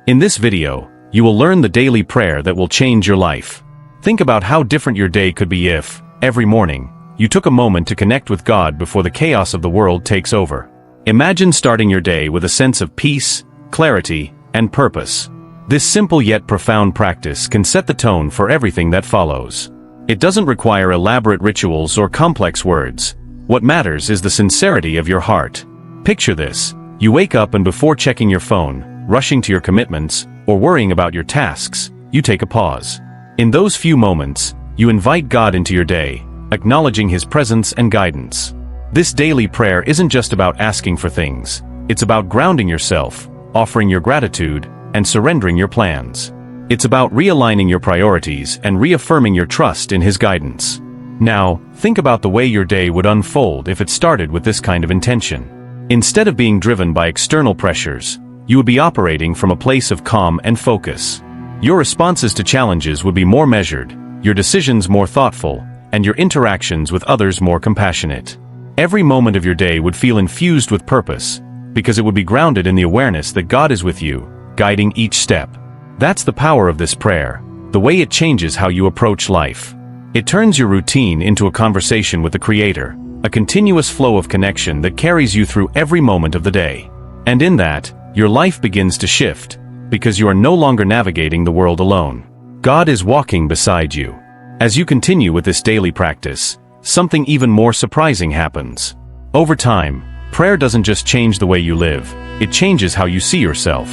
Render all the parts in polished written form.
In this video, you will learn the daily prayer that will change your life. Think about how different your day could be if, every morning, you took a moment to connect with God before the chaos of the world takes over. Imagine starting your day with a sense of peace, clarity, and purpose. This simple yet profound practice can set the tone for everything that follows. It doesn't require elaborate rituals or complex words. What matters is the sincerity of your heart. Picture this. You wake up and before checking your phone, rushing to your commitments, or worrying about your tasks, you take a pause. In those few moments, you invite God into your day, acknowledging His presence and guidance. This daily prayer isn't just about asking for things. It's about grounding yourself, offering your gratitude, and surrendering your plans. It's about realigning your priorities and reaffirming your trust in His guidance. Now, think about the way your day would unfold if it started with this kind of intention. Instead of being driven by external pressures, you would be operating from a place of calm and focus. Your responses to challenges would be more measured, your decisions more thoughtful, and your interactions with others more compassionate. Every moment of your day would feel infused with purpose, because it would be grounded in the awareness that God is with you, guiding each step. That's the power of this prayer, the way it changes how you approach life. It turns your routine into a conversation with the Creator, a continuous flow of connection that carries you through every moment of the day. And in that, your life begins to shift, because you are no longer navigating the world alone. God is walking beside you. As you continue with this daily practice, something even more surprising happens. Over time, prayer doesn't just change the way you live, it changes how you see yourself.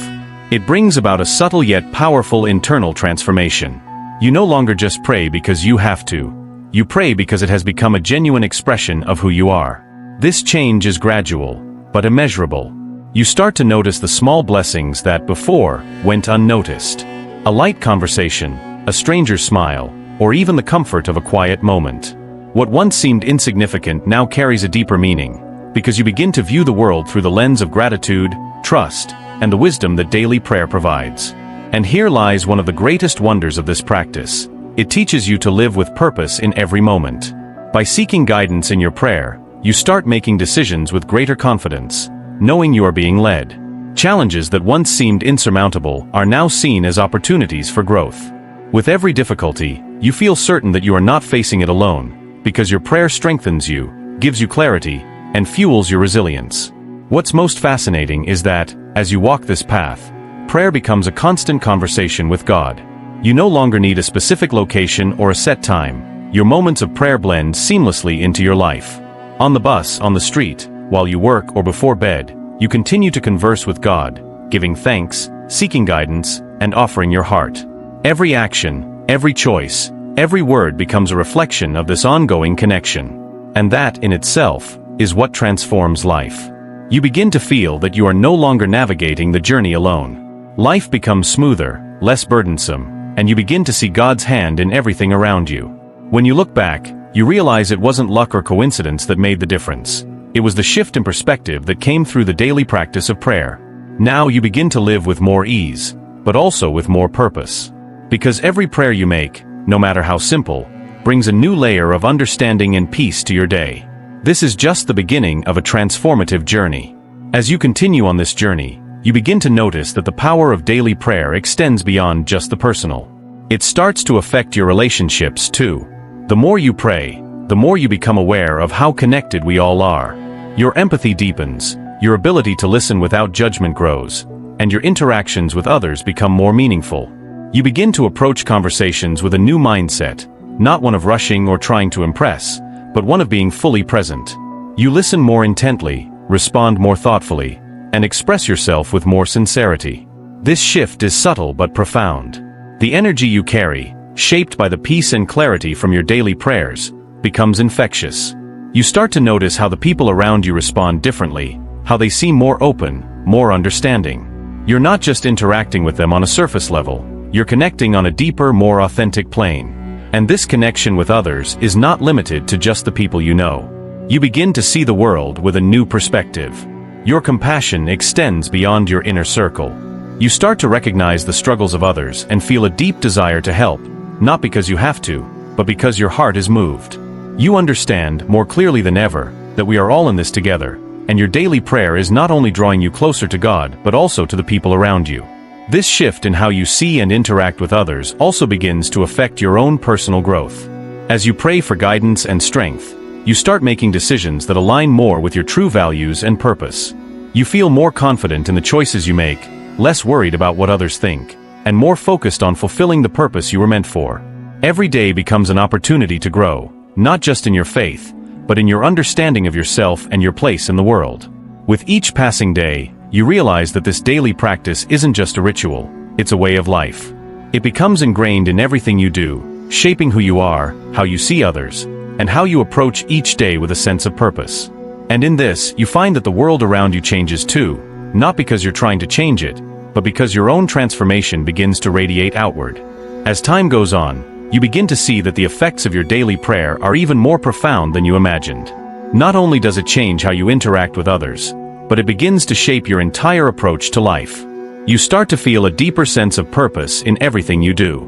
It brings about a subtle yet powerful internal transformation. You no longer just pray because you have to. You pray because it has become a genuine expression of who you are. This change is gradual, but immeasurable. You start to notice the small blessings that before went unnoticed. A light conversation, a stranger's smile, or even the comfort of a quiet moment. What once seemed insignificant now carries a deeper meaning, because you begin to view the world through the lens of gratitude, trust, and the wisdom that daily prayer provides. And here lies one of the greatest wonders of this practice. It teaches you to live with purpose in every moment. By seeking guidance in your prayer, you start making decisions with greater confidence, knowing you are being led. Challenges that once seemed insurmountable are now seen as opportunities for growth. With every difficulty, you feel certain that you are not facing it alone, because your prayer strengthens you, gives you clarity, and fuels your resilience. What's most fascinating is that, as you walk this path, prayer becomes a constant conversation with God. You no longer need a specific location or a set time. Your moments of prayer blend seamlessly into your life. On the bus, on the street, while you work or before bed, you continue to converse with God, giving thanks, seeking guidance, and offering your heart. Every action, every choice, every word becomes a reflection of this ongoing connection. And that, in itself, is what transforms life. You begin to feel that you are no longer navigating the journey alone. Life becomes smoother, less burdensome, and you begin to see God's hand in everything around you. When you look back, you realize it wasn't luck or coincidence that made the difference. It was the shift in perspective that came through the daily practice of prayer. Now you begin to live with more ease, but also with more purpose. Because every prayer you make, no matter how simple, brings a new layer of understanding and peace to your day. This is just the beginning of a transformative journey. As you continue on this journey, you begin to notice that the power of daily prayer extends beyond just the personal. It starts to affect your relationships too. The more you pray, the more you become aware of how connected we all are. Your empathy deepens, your ability to listen without judgment grows, and your interactions with others become more meaningful. You begin to approach conversations with a new mindset, not one of rushing or trying to impress, but one of being fully present. You listen more intently, respond more thoughtfully, and express yourself with more sincerity. This shift is subtle but profound. The energy you carry, shaped by the peace and clarity from your daily prayers, becomes infectious. You start to notice how the people around you respond differently, how they seem more open, more understanding. You're not just interacting with them on a surface level, you're connecting on a deeper, more authentic plane. And this connection with others is not limited to just the people you know. You begin to see the world with a new perspective. Your compassion extends beyond your inner circle. You start to recognize the struggles of others and feel a deep desire to help, not because you have to, but because your heart is moved. You understand, more clearly than ever, that we are all in this together, and your daily prayer is not only drawing you closer to God but also to the people around you. This shift in how you see and interact with others also begins to affect your own personal growth. As you pray for guidance and strength, you start making decisions that align more with your true values and purpose. You feel more confident in the choices you make, less worried about what others think, and more focused on fulfilling the purpose you were meant for. Every day becomes an opportunity to grow, not just in your faith, but in your understanding of yourself and your place in the world. With each passing day, you realize that this daily practice isn't just a ritual, it's a way of life. It becomes ingrained in everything you do, shaping who you are, how you see others, and how you approach each day with a sense of purpose. And in this, you find that the world around you changes too, not because you're trying to change it, but because your own transformation begins to radiate outward. As time goes on, you begin to see that the effects of your daily prayer are even more profound than you imagined. Not only does it change how you interact with others, but it begins to shape your entire approach to life. You start to feel a deeper sense of purpose in everything you do.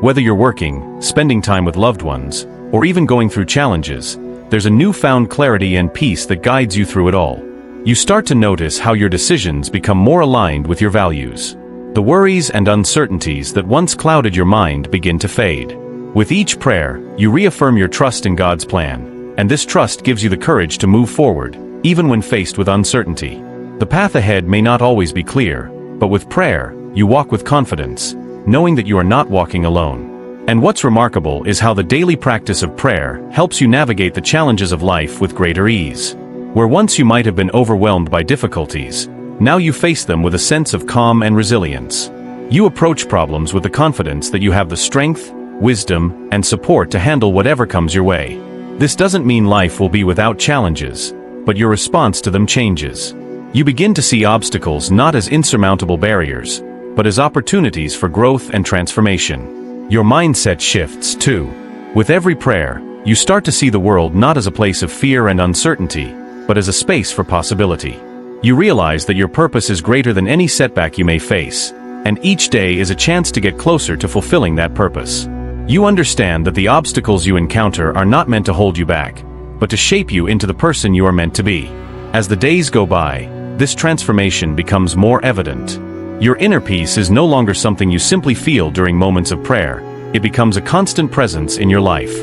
Whether you're working, spending time with loved ones, or even going through challenges, there's a newfound clarity and peace that guides you through it all. You start to notice how your decisions become more aligned with your values. The worries and uncertainties that once clouded your mind begin to fade. With each prayer, you reaffirm your trust in God's plan, and this trust gives you the courage to move forward, even when faced with uncertainty. The path ahead may not always be clear, but with prayer, you walk with confidence, knowing that you are not walking alone. And what's remarkable is how the daily practice of prayer helps you navigate the challenges of life with greater ease. Where once you might have been overwhelmed by difficulties, now you face them with a sense of calm and resilience. You approach problems with the confidence that you have the strength, wisdom, and support to handle whatever comes your way. This doesn't mean life will be without challenges, but your response to them changes. You begin to see obstacles not as insurmountable barriers, but as opportunities for growth and transformation. Your mindset shifts too. With every prayer, you start to see the world not as a place of fear and uncertainty, but as a space for possibility. You realize that your purpose is greater than any setback you may face, and each day is a chance to get closer to fulfilling that purpose. You understand that the obstacles you encounter are not meant to hold you back, but to shape you into the person you are meant to be. As the days go by, this transformation becomes more evident. Your inner peace is no longer something you simply feel during moments of prayer. It becomes a constant presence in your life.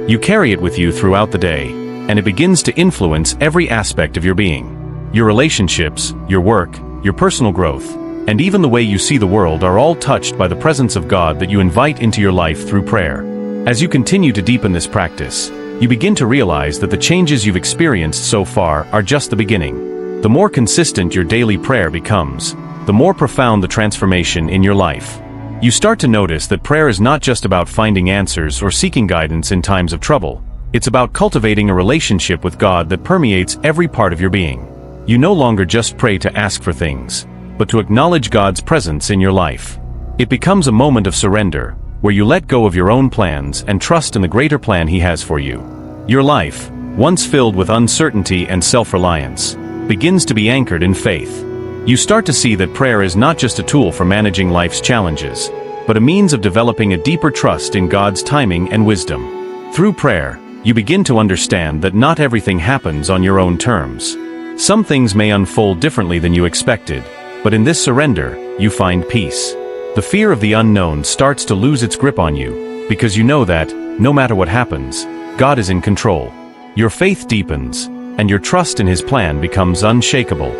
You carry it with you throughout the day, and it begins to influence every aspect of your being. Your relationships, your work, your personal growth, and even the way you see the world are all touched by the presence of God that you invite into your life through prayer. As you continue to deepen this practice, you begin to realize that the changes you've experienced so far are just the beginning. The more consistent your daily prayer becomes, the more profound the transformation in your life. You start to notice that prayer is not just about finding answers or seeking guidance in times of trouble. It's about cultivating a relationship with God that permeates every part of your being. You no longer just pray to ask for things, but to acknowledge God's presence in your life. It becomes a moment of surrender, where you let go of your own plans and trust in the greater plan He has for you. Your life, once filled with uncertainty and self-reliance, begins to be anchored in faith. You start to see that prayer is not just a tool for managing life's challenges, but a means of developing a deeper trust in God's timing and wisdom. Through prayer, you begin to understand that not everything happens on your own terms. Some things may unfold differently than you expected, but in this surrender, you find peace. The fear of the unknown starts to lose its grip on you, because you know that, no matter what happens, God is in control. Your faith deepens, and your trust in His plan becomes unshakable.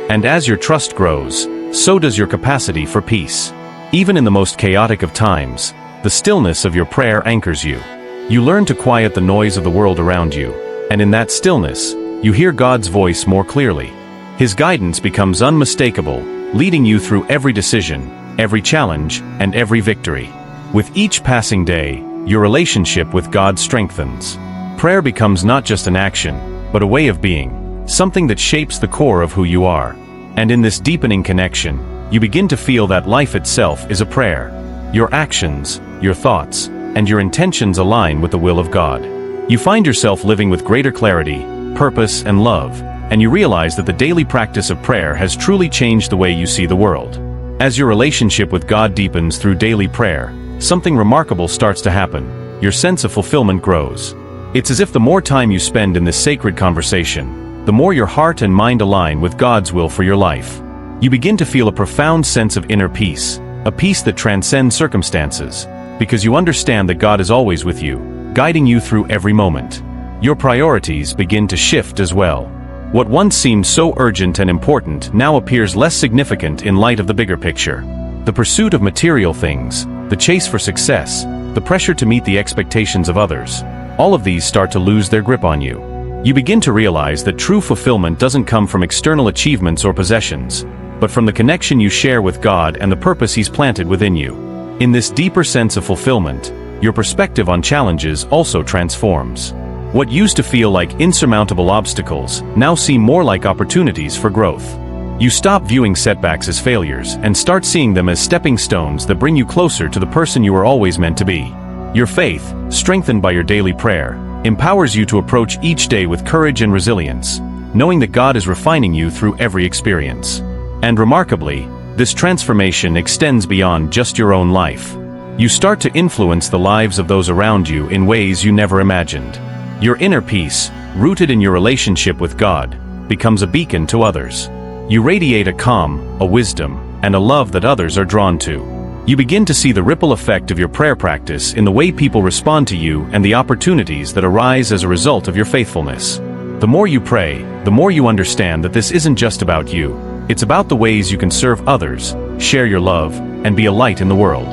And as your trust grows, so does your capacity for peace. Even in the most chaotic of times, the stillness of your prayer anchors you. You learn to quiet the noise of the world around you, and in that stillness, you hear God's voice more clearly. His guidance becomes unmistakable, leading you through every decision, every challenge, and every victory. With each passing day, your relationship with God strengthens. Prayer becomes not just an action, but a way of being, something that shapes the core of who you are. And in this deepening connection, you begin to feel that life itself is a prayer. Your actions, your thoughts, and your intentions align with the will of God. You find yourself living with greater clarity, purpose, and love, and you realize that the daily practice of prayer has truly changed the way you see the world. As your relationship with God deepens through daily prayer, something remarkable starts to happen. Your sense of fulfillment grows. It's as if the more time you spend in this sacred conversation, the more your heart and mind align with God's will for your life. You begin to feel a profound sense of inner peace, a peace that transcends circumstances, because you understand that God is always with you, guiding you through every moment. Your priorities begin to shift as well. What once seemed so urgent and important now appears less significant in light of the bigger picture. The pursuit of material things, the chase for success, the pressure to meet the expectations of others, all of these start to lose their grip on you. You begin to realize that true fulfillment doesn't come from external achievements or possessions, but from the connection you share with God and the purpose He's planted within you. In this deeper sense of fulfillment, your perspective on challenges also transforms. What used to feel like insurmountable obstacles now seem more like opportunities for growth. You stop viewing setbacks as failures and start seeing them as stepping stones that bring you closer to the person you were always meant to be. Your faith, strengthened by your daily prayer, empowers you to approach each day with courage and resilience, knowing that God is refining you through every experience. And remarkably, this transformation extends beyond just your own life. You start to influence the lives of those around you in ways you never imagined. Your inner peace, rooted in your relationship with God, becomes a beacon to others. You radiate a calm, a wisdom, and a love that others are drawn to. You begin to see the ripple effect of your prayer practice in the way people respond to you and the opportunities that arise as a result of your faithfulness. The more you pray, the more you understand that this isn't just about you. It's about the ways you can serve others, share your love, and be a light in the world.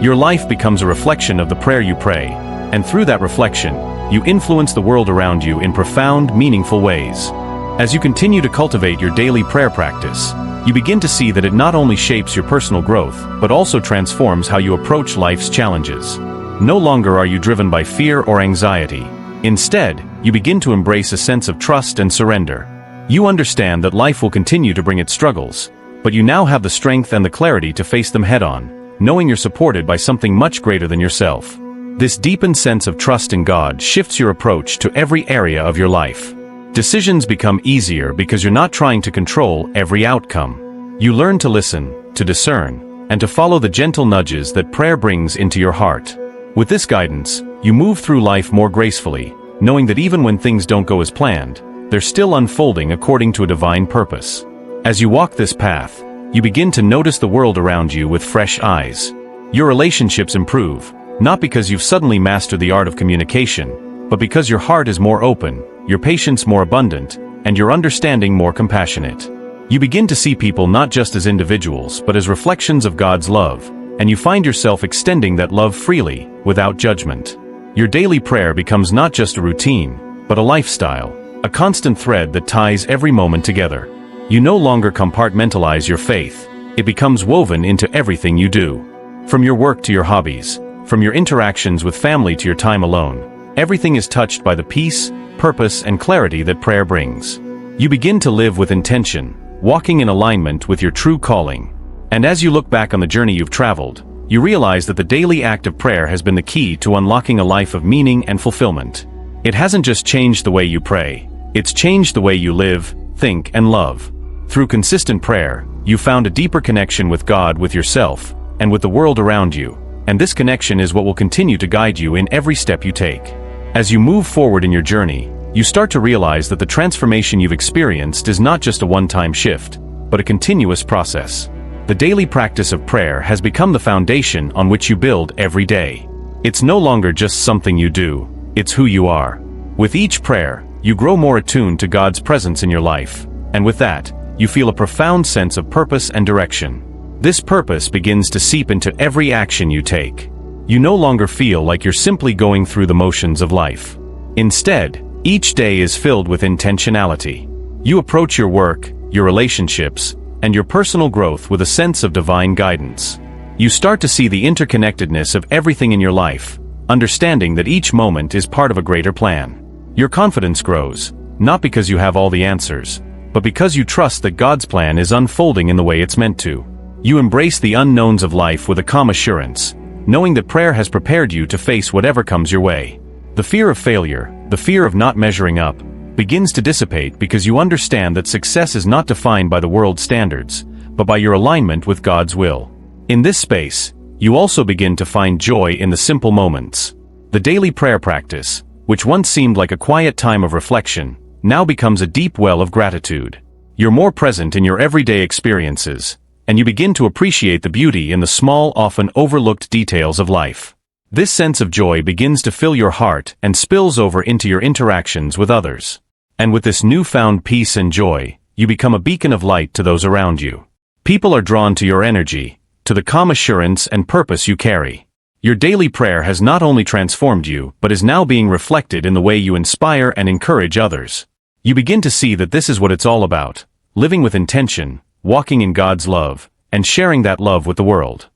Your life becomes a reflection of the prayer you pray, and through that reflection, you influence the world around you in profound, meaningful ways. As you continue to cultivate your daily prayer practice, you begin to see that it not only shapes your personal growth, but also transforms how you approach life's challenges. No longer are you driven by fear or anxiety. Instead, you begin to embrace a sense of trust and surrender. You understand that life will continue to bring its struggles, but you now have the strength and the clarity to face them head-on, knowing you're supported by something much greater than yourself. This deepened sense of trust in God shifts your approach to every area of your life. Decisions become easier because you're not trying to control every outcome. You learn to listen, to discern, and to follow the gentle nudges that prayer brings into your heart. With this guidance, you move through life more gracefully, knowing that even when things don't go as planned, they're still unfolding according to a divine purpose. As you walk this path, you begin to notice the world around you with fresh eyes. Your relationships improve, not because you've suddenly mastered the art of communication, but because your heart is more open, your patience more abundant, and your understanding more compassionate. You begin to see people not just as individuals but as reflections of God's love, and you find yourself extending that love freely, without judgment. Your daily prayer becomes not just a routine, but a lifestyle, a constant thread that ties every moment together. You no longer compartmentalize your faith, it becomes woven into everything you do. From your work to your hobbies, from your interactions with family to your time alone, everything is touched by the peace, purpose, and clarity that prayer brings. You begin to live with intention, walking in alignment with your true calling. And as you look back on the journey you've traveled, you realize that the daily act of prayer has been the key to unlocking a life of meaning and fulfillment. It hasn't just changed the way you pray, it's changed the way you live, think, and love. Through consistent prayer, you found a deeper connection with God, with yourself, and with the world around you. And this connection is what will continue to guide you in every step you take. As you move forward in your journey, you start to realize that the transformation you've experienced is not just a one-time shift, but a continuous process. The daily practice of prayer has become the foundation on which you build every day. It's no longer just something you do, it's who you are. With each prayer, you grow more attuned to God's presence in your life, and with that, you feel a profound sense of purpose and direction. This purpose begins to seep into every action you take. You no longer feel like you're simply going through the motions of life. Instead, each day is filled with intentionality. You approach your work, your relationships, and your personal growth with a sense of divine guidance. You start to see the interconnectedness of everything in your life, understanding that each moment is part of a greater plan. Your confidence grows, not because you have all the answers, but because you trust that God's plan is unfolding in the way it's meant to. You embrace the unknowns of life with a calm assurance, knowing that prayer has prepared you to face whatever comes your way. The fear of failure, the fear of not measuring up, begins to dissipate because you understand that success is not defined by the world's standards, but by your alignment with God's will. In this space, you also begin to find joy in the simple moments. The daily prayer practice, which once seemed like a quiet time of reflection, now becomes a deep well of gratitude. You're more present in your everyday experiences, and you begin to appreciate the beauty in the small, often overlooked details of life. This sense of joy begins to fill your heart and spills over into your interactions with others. And with this newfound peace and joy, you become a beacon of light to those around you. People are drawn to your energy, to the calm assurance and purpose you carry. Your daily prayer has not only transformed you, but is now being reflected in the way you inspire and encourage others. You begin to see that this is what it's all about: living with intention, walking in God's love, and sharing that love with the world.